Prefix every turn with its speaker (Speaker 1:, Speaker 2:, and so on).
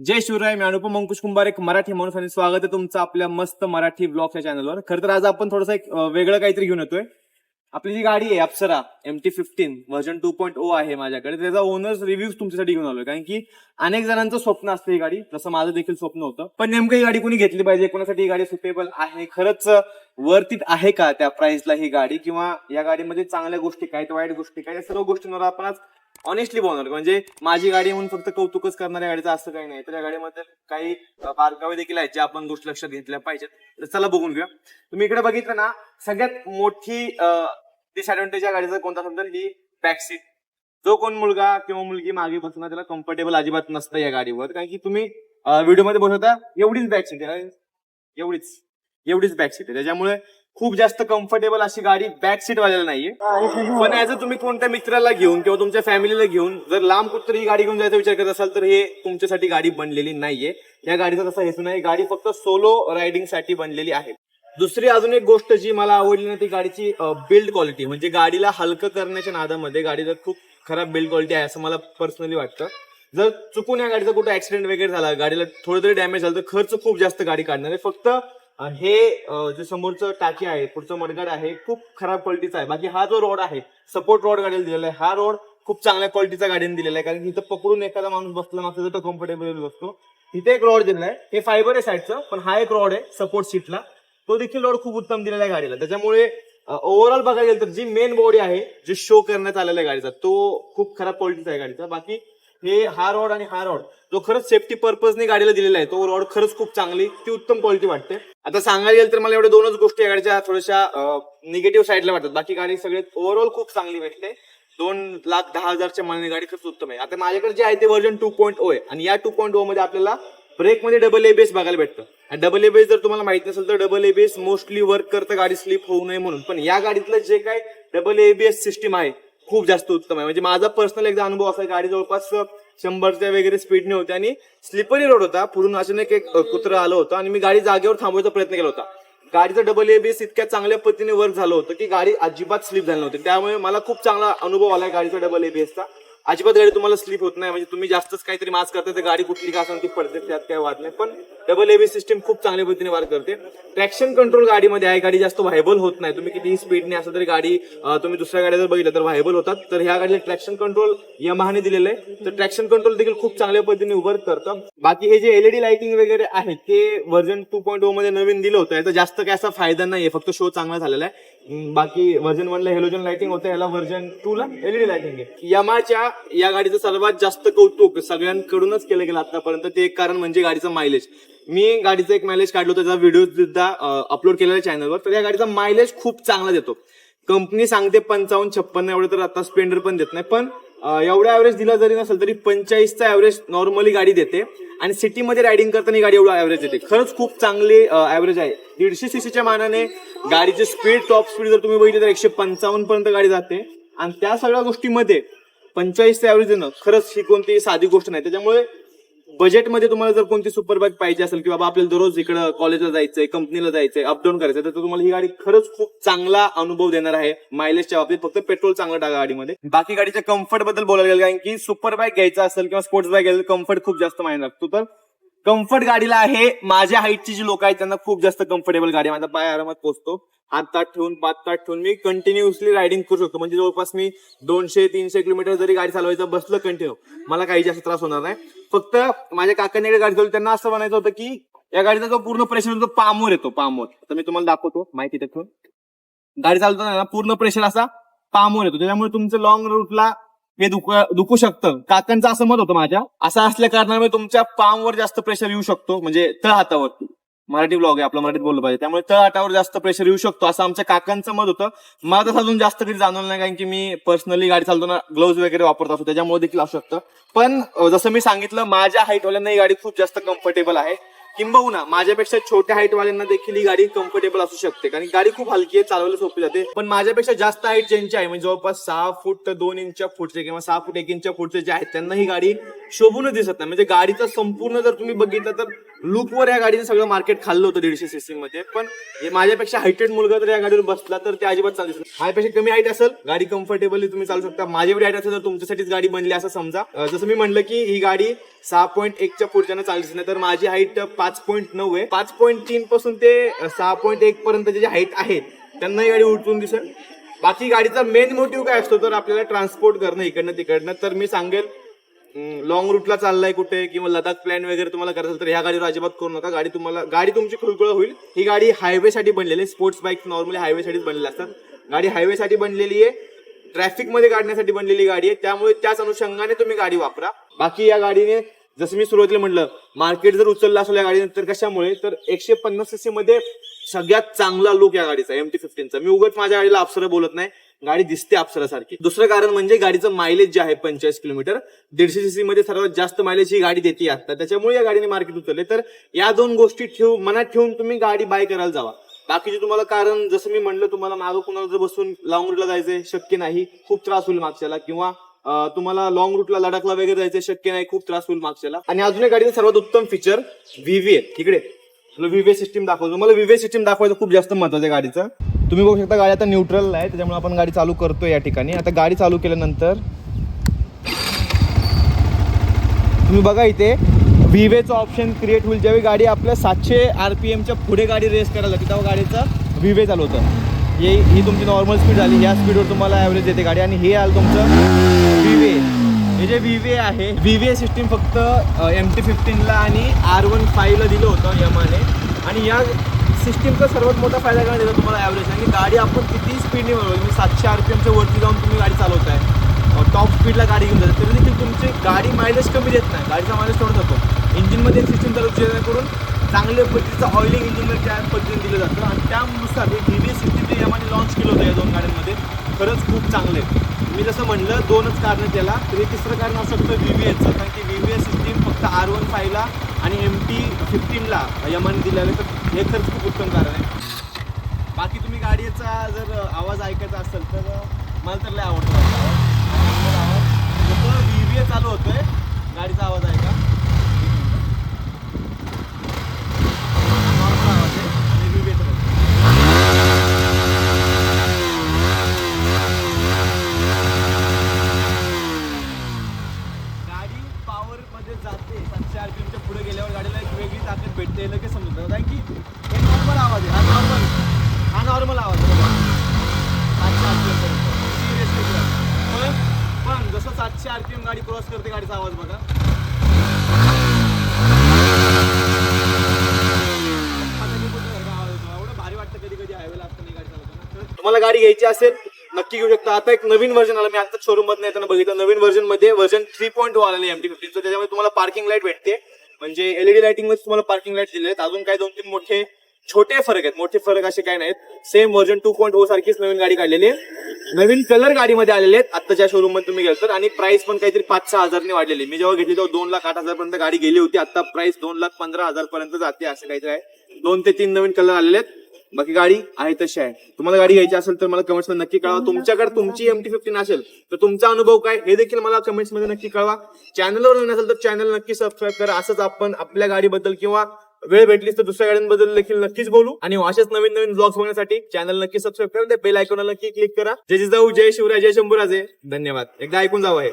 Speaker 1: जय शिवराय. मी अनुपम अंकुश कुंभार, एक मराठी माणूस, आणि स्वागत आहे तुमचं आपल्या मस्त मराठी ब्लॉगच्या चॅनलवर. खरं तर आज आपण थोडंसं एक वेगळं काहीतरी घेऊन येतोय. आपली जी गाडी आहे अप्सरा MT-15 व्हर्जन 2.0 आहे माझ्याकडे. त्याचा ओनर्स रिव्ह्यूज तुमच्यासाठी घेऊन आलोय, कारण की अनेक जणांचं स्वप्न असतं ही गाडी, जसं माझं देखील स्वप्न होतं. पण नेमकं ही गाडी कोणी घेतली पाहिजे, कोणासाठी ही गाडी सुटेबल आहे, खरंच वर्थ इट आहे का त्या प्राइसला ही गाडी, किंवा या गाडीमध्ये चांगल्या गोष्टी काय, वाईट गोष्टी काय, या सर्व गोष्टींवर आपण आज ऑनेस्टली बोलणार. म्हणजे माझी गाडी म्हणून फक्त कौतुकच करणाऱ्या गाडीचं असं काही नाही, तर या गाडीमध्ये काही बारकावे देखील आहेत जे आपण गोष्टी लक्षात घेतल्या पाहिजेत. तर चला बघून घेऊया. तुम्ही इकडे बघितलं ना, सगळ्यात मोठी डिसएडव्हान्टेज या गाडीचा कोणता समजा, ही बॅक सीट. जो कोण मुलगा किंवा मुलगी मागे बसणार त्याला कम्फर्टेबल अजिबात नसतं या गाडीवर, कारण की तुम्ही व्हिडिओमध्ये बघता एवढीच बॅक सीट आहे, एवढीच बॅक सीट आहे. त्याच्यामुळे खूप जास्त कम्फर्टेबल अशी गाडी बॅक सीट वाल्याला नाहीये. पण ऍज अ तुम्ही कोणत्या मित्राला घेऊन किंवा तुमच्या फॅमिलीला घेऊन जर लांब कुठतरी ही गाडी घेऊन जायचा विचार करत असाल तर हे तुमच्यासाठी गाडी बनलेली नाहीये. या गाडीचा तसा हेतू नाही, गाडी फक्त सोलो रायडिंग साठी बनलेली आहे. दुसरी अजून एक गोष्ट जी मला आवडली ना, ती गाडीची बिल्ड क्वालिटी. म्हणजे गाडीला हलकं करण्याच्या नादामध्ये गाडीचा खूप खराब बिल्ड क्वालिटी आहे असं मला पर्सनली वाटतं. जर चुकून या गाडीचा कुठे ऍक्सिडेंट वगैरे झाला, गाडीला थोडं तरी डॅमेज झालं, तर खर्च खूप जास्त गाडी काढणार आहे. फक्त हे जे समोरचं टाकी आहे, पुढचं मडगाड आहे, खूप खराब क्वालिटीचा आहे. बाकी हा जो रोड आहे, सपोर्ट रोड गाडीला दिलेला आहे, हा रोड खूप चांगल्या क्वालिटीचा गाडीने दिलेला आहे, कारण इथं पकडून एखादा माणूस बसला मागचा तर कम्फर्टेबल बसतो. इथे एक रोड दिलेला आहे, हे फायबर आहे साईडचं, पण हा एक रोड आहे सपोर्ट सीटला, तो देखील रोड खूप उत्तम दिलेला आहे गाडीला. त्याच्यामुळे ओव्हरऑल बघायला गेलं तर जी मेन बॉडी आहे, जे शो करण्यात आलेला आहे गाडीचा, तो खूप खराब क्वालिटीचा आहे गाडीचा. बाकी हे हा रोड आणि हा रोड जो खरंच सेफ्टी पर्पजने गाडीला दिलेला आहे, तो रोड खरंच खूप चांगली, ती उत्तम क्वालिटी वाटते. आता सांगायला गेलं तर मला एवढे दोनच गोष्टी या गाडीच्या थोड्याशा निगेटिव्ह साईडला वाटतात. बाकी गाडी सगळे ओव्हरऑल खूप चांगली भेटते. 2,10,000च्या मानाने गाडी खरंच उत्तम आहे. आता माझ्याकडे जे आहे ते व्हर्जन 2.0 आहे, आणि या 2.0 मध्ये आपल्याला ब्रेकमध्ये डबल ABS बघायला भेटतं. डबल ABS जर तुम्हाला माहिती नसेल तर डबल ABS मोस्टली वर्क करतं गाडी स्लिप होऊ नये म्हणून. पण या गाडीतलं जे काय डबल ABS सिस्टीम आहे खूप जास्त उत्तम आहे. म्हणजे माझा पर्सनल एकदा अनुभव असा, गाडी जवळपास 100च्या वगैरे स्पीडने होते आणि स्लिपरी रोड होता, पुढून अचानक एक कुत्रं आलं होतं आणि मी गाडी जागेवर थांबवायचा प्रयत्न केला होता. गाडीचं डबल ABS इतक्या चांगल्या पद्धतीने वर्क झालं होतं की गाडी अजिबात स्लिप झाली नव्हती. त्यामुळे मला खूप चांगला अनुभव आलाय गाडीचा डबल ABSचा. अजिबात गाडी तुम्हाला स्लिप होत नाही. म्हणजे तुम्ही जास्तच काहीतरी मास्क करता तर गाडी कुठली का असेल ती पडते, त्यात काही वाद नाही. पण डबल ABS सिस्टीम खूप चांगल्या पद्धतीने वर्क करते. ट्रॅक्शन कंट्रोल गाडीमध्ये आहे, गाडी जास्त व्हायबल होत नाही. तुम्ही कितीही स्पीडने असं तरी गाडी तुम्ही दुसऱ्या गाड्या जर बघितलं तर व्हायबल होतात, तर ह्या गाडीला ट्रॅक्शन कंट्रोल यमाहाने दिलेलं आहे, तर ट्रॅक्शन कंट्रोल देखील खूप चांगल्या पद्धतीने वर्क करतं. बाकी हे जे LED लाइटिंग वगैरे आहे ते व्हर्जन 2.0 मध्ये नवीन दिलं होतं, याचा जास्त काही असा फायदा नाहीये, फक्त शो चांगला झालेला आहे. बाकी व्हर्जन 1 ला हेलोजन लाइटिंग होतं, याला व्हर्जन 2 ला LED लाइटिंग आहे. यामाच्या या गाडीचं सर्वात जास्त कौतुक सगळ्यांकडूनच केलं गेलं आतापर्यंत, ते एक कारण म्हणजे गाडीचं मायलेज. मी गाडीचं एक मायलेज काढलो, त्याचा व्हिडिओ सुद्धा अपलोड केलेला चॅनलवर. तर या गाडीचा मायलेज खूप चांगला देतो. कंपनी सांगते 55-56 एवढं, तर आता स्प्लेंडर पण देत नाही, पण एवढा ऍव्हरेज दिला जरी नसेल तरी 45चा ऍव्हरेज नॉर्मली गाडी देते. आणि सिटीमध्ये रायडिंग करताना गाडी एवढा ऍव्हरेज देते, खरंच खूप चांगली ऍव्हरेज आहे. 150 सीसीच्या मानाने गाडीची स्पीड, टॉप स्पीड जर तुम्ही बघितली तर 155 पर्यंत गाडी जाते. आणि त्या सगळ्या गोष्टीमध्ये 45चा ऍव्हरेज देणं खरंच ही कोणती साधी गोष्ट नाही. त्याच्यामुळे बजेटमध्ये तुम्हाला जर कोणती सुपर बाईक पाहिजे असेल, की बाबा आपल्याला दररोज इकडं कॉलेजला जायचंय, कंपनीला जायचंय, अपडाऊन करायचंय, तर तुम्हाला ही गाडी खरंच खूप चांगला अनुभव देणार आहे मायलेजच्या बाबतीत. फक्त पेट्रोल चांगलं टाका गाडीमध्ये. बाकी गाडीच्या कम्फर्ट बद्दल बोलायला गेलं, कारण की सुपर बाईक घ्यायचा असेल किंवा स्पोर्ट्स बाईक घ्यायला कम्फर्ट खूप जास्त मायने लागतो. तर कम्फर्ट गाडीला आहे. माझ्या हाईटची जी लोक आहेत त्यांना खूप जास्त कम्फर्टेबल गाडी, माझा पाय आरामात पोहोचतो. हात ताट ठेवून, पाच ताट ठेवून मी कंटिन्युअसली रायडिंग करू शकतो. म्हणजे जवळपास मी 200-300 किलोमीटर जरी गाडी चालवायचं बसलं कंटिन्यू, मला काही जास्त त्रास होणार नाही. फक्त माझ्या काकांनी गाडी चालवली, त्यांना असं म्हणायचं होतं की या गाडीचा जो पूर्ण प्रेशर होतो पामवर येतो, पामवर. आता मी तुम्हाला दाखवतो माहिती ठेवून. गाडी चालवताना पूर्ण प्रेशर असा पामवर येतो, त्याच्यामुळे तुमचं लॉंग रूटला हे दुखू शकतं. काकांचं असं मत होतं माझ्या. असं असल्या कारणामुळे तुमच्या पामवर जास्त प्रेशर येऊ शकतो, म्हणजे तळ हातावर. मराठी ब्लॉग आहे, आपला मराठीत बोललं पाहिजे, त्यामुळे तळ हातावर जास्त प्रेशर येऊ शकतो असं आमच्या काकांचं मत होतं. मला तसं अजून जास्त कधी जाणवलं नाही, कारण की मी पर्सनली गाडी चालवताना ग्लोव्ज वगैरे वापरत असतो, त्याच्यामुळे देखील असू शकतं. पण जसं मी सांगितलं, माझ्या हाईटवाल्यांना ही गाडी खूप जास्त कम्फर्टेबल आहे. किंबहुना माझ्यापेक्षा छोट्या हाईटवाल्यांना देखील ही गाडी कम्फर्टेबल असू शकते, कारण गाडी खूप हलकी आहे, चालवायला सोपी जाते. पण माझ्यापेक्षा जास्त हाईट ज्यांची आहे, म्हणजे जवळपास 6 फूट 2 इंच फूटचे किंवा 6 फूट 1 इंच फूटचे जे आहेत, त्यांना ही गाडी शोभूनच दिसत नाही. म्हणजे गाडीचं संपूर्ण जर तुम्ही बघितलं तर लुकवर या गाडीने सगळं मार्केट खाल्लं होतं 150 सीसी मध्ये. पण माझ्यापेक्षा हायटेड मुलगा जर या गाडीवर बसला तर ते अजिबात चालू शकतो. माझ्यापेक्षा कमी हाईट असेल, गाडी कम्फर्टेबली तुम्ही चालू शकता. माझी एवढी हाईट असेल तर तुमच्यासाठीच गाडी बनली असं समजा. जसं मी म्हणलं की ही गाडी 6.1च्या पुढच्यानं चाललीच नाही. तर माझी हाईट 5.9 आहे. 5.3 पासून ते 6.1 पर्यंत जे हाईट आहे त्यांना ही गाडी उठून दिसेल. बाकी गाडीचा मेन मोटिव्ह काय असतो तर आपल्याला ट्रान्सपोर्ट करणं इकडनं तिकडनं. तर मी सांगेल लॉंग रूटला चाललाय कुठे किंवा लडाख प्लॅन वगैरे तुम्हाला करायचं तर ह्या गाडीवर अजिबात करू नका. गाडी तुमची खुळखुळ होईल. ही गाडी हायवेसाठी बनलेली आहे. स्पोर्ट्स बाईक नॉर्मली हायवेसाठीच बनलेल्या असतात. गाडी हायवेसाठी बनलेली आहे, ट्रॅफिक मध्ये काढण्यासाठी बनलेली गाडी आहे. त्यामुळे त्याच अनुषंगाने तुम्ही गाडी वापरा. बाकी या गाडीने जसं मी सुरुवातीला म्हटलं मार्केट जर उचललं असेल या गाडीने तर कशामुळे तर 150cc मध्ये सगळ्यात चांगला लुक या गाडीचा MT-15चा. मी उगाच माझ्या गाडीला अप्सरा बोलत नाही, गाडी दिसते अप्सरासारखी. दुसरं कारण म्हणजे गाडीचं मायलेज जे आहे 45 किलोमीटर, 150cc मध्ये सर्वात जास्त मायलेज ही गाडी देते आता. त्याच्यामुळे या गाडीने मार्केट उचलले. तर या दोन गोष्टी मनात ठेवून तुम्ही गाडी बाय करायला जावा. बाकीचे तुम्हाला कारण जसं मी म्हणलं तुम्हाला मागं कुणाला जर बसून लॉंग रूटला जायचंय शक्य नाही, खूप त्रास होईल मागच्याला. किंवा तुम्हाला लॉंग रूटला लडाखला वगैरे जायचं शक्य नाही, खूप त्रास होईल मागच्याला. आणि अजून एक गाडीचं सर्वात उत्तम फीचर VVA. इकडे VVA सिस्टीम दाखवतो. मला VVA सिस्टीम दाखवायचं खूप जास्त महत्वाचं आहे गाडीचं. तुम्ही बघू शकता गाडी आता न्यूट्रल आहे, त्याच्यामुळे आपण गाडी चालू करतोय या ठिकाणी. आता गाडी चालू केल्यानंतर तुम्ही बघा इथे VVAचं ऑप्शन क्रिएट होईल. ज्यावेळी गाडी आपल्या 700 RPMच्या पुढे गाडी रेस करायला लागते तेव्हा गाडीचं VVA चालू होतं. ही तुमची नॉर्मल स्पीड झाली, ह्या स्पीडवर तुम्हाला ॲव्हरेज देते गाडी. आणि हे आलं तुमचं VVA. हे जे VVA आहे, VVA सिस्टीम फक्त MT-15ला आणि R15ला दिलं होतं यमाने. आणि या सिस्टीमचा सर्वात मोठा फायदा काय देतो तुम्हाला ॲव्हरेज. आणि गाडी आपण किती स्पीडने मिळवली, तुम्ही 700 RPMच्या वरती जाऊन तुम्ही गाडी चालवताय, टॉप स्पीडला गाडी घेऊन जाते, तरी देखील तुमची गाडी मायलेज कमी देत नाही, गाडीचा मायलेज थोडा जातो. इंजिनमध्ये एक सिस्टीम चालू जेणेकरून चांगल्या पद्धतीचं ऑइलिंग इंजिनमध्ये त्या पद्धतीने दिलं जातं. आणि त्यानुसार हे VVA सिस्टीम जे यमाने लॉन्च केलं होतं या दोन गाड्यांमध्ये खरंच खूप चांगलं आहे. मी जसं म्हणलं दोनच कारण त्याला, तर हे तिसरं कारण असू शकतं VVAचं. कारण की VVA सिस्टीम फक्त R15ला आणि MT-15ला यमाने दिलेलं, तर हे खरंच खूप उत्तम कारण आहे. बाकी तुम्ही गाडीचा जर आवाज ऐकायचा असेल तर मला तर लय आवडतो आवाज. जसं VVA चालू होतोय गाडीचा आवाज ऐका. नॉर्मल आवाज आहे आणि VVAचा गाडी पॉवर मध्ये जाते. 700 RPMच्या पुढे गेल्यावर गाडीला एक वेगळी ताकद भेटते, लगेच समजतं. कारण की हे नॉर्मल आवाज आहे, हा नॉर्मल आवाज आहे बघा 700 RPM पर्यंत. पण जसं 700 RPM गाडी क्रॉस करते गाडीचा आवाज बघा. एवढं भारी वाटतं कधी कधी हायवेला असताना गाडी चालवताना. तुम्हाला गाडी घ्यायची असेल नक्की घेऊ शकता. आता एक नवीन व्हर्जन आला, मी आता शोरूम मध्ये येताना बघितलं. नवीन व्हर्जन मध्ये व्हर्जन 3.0 आलेलं आहे MT-15चं. त्याच्यामध्ये तुम्हाला पार्किंग लाईट भेटते, म्हणजे LED लाइटिंग मध्ये तुम्हाला पार्किंग लाईट दिले आहेत. अजून काय 2-3 मोठे छोटे फरक आहेत, मोठे फरक असे काय नाहीत. सेम व्हर्जन 2.0 सारखीच नवीन गाडी काढलेली आहे. नवीन कलर गाडीमध्ये आलेले आहेत आत्ताच्या शोरूम मध्ये तुम्ही गेल तर. आणि प्राइस पण काहीतरी 5-6 हजारने वाढलेली. मी जेव्हा घेतली तेव्हा 2,08,000 पर्यंत गाडी गेली होती. आता प्राइस 2,15,000 पर्यंत जाते, असं काहीतरी आहे. 2 ते 3 नवीन कलर आलेले आहेत. बाकी गाडी आहे तशी आहे. तुम्हाला गाडी घ्यायची असेल तर मला कमेंट्स मध्ये नक्की कळवा. तुमच्याकडे तुमची MT-15 असेल तर तुमचा अनुभव काय हे देखील मला कमेंट्स मध्ये नक्की कळवा. चॅनलवर नसेल तर चॅनल नक्की सबस्क्राईब करा. असंच आपण आपल्या गाडीबद्दल किंवा वेळ भेटलीच तर दुसऱ्या गाड्यांबद्दल देखील नक्कीच बोलू. आणि असेच नवीन नवीन ब्लॉग्स बघण्यासाठी चॅनल नक्की सबस्क्राईब करा, बेल आयकॉनला नक्की क्लिक करा. जय जिजाऊ, जय शिवराय, जय शंभूराजे. धन्यवाद. एकदा ऐकून जावं हे.